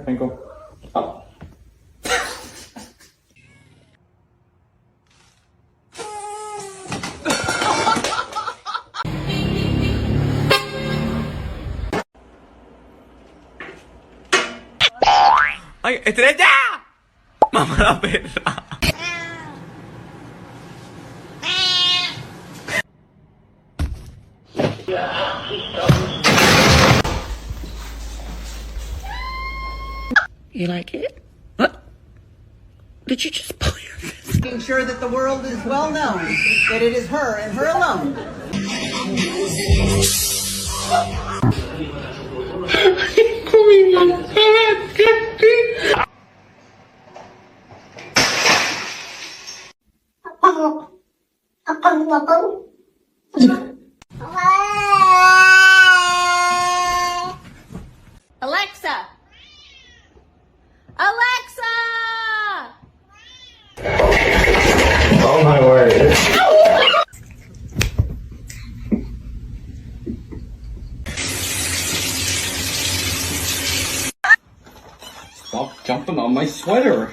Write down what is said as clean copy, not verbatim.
Twinkle. Up. ¡Ay, estrella! Mamá la perra. You like it? What? Did you just pull your fist? Making sure that the world is well known that it is her and her alone. Alexa! Alexa! Oh my word. Stop jumping on my sweater.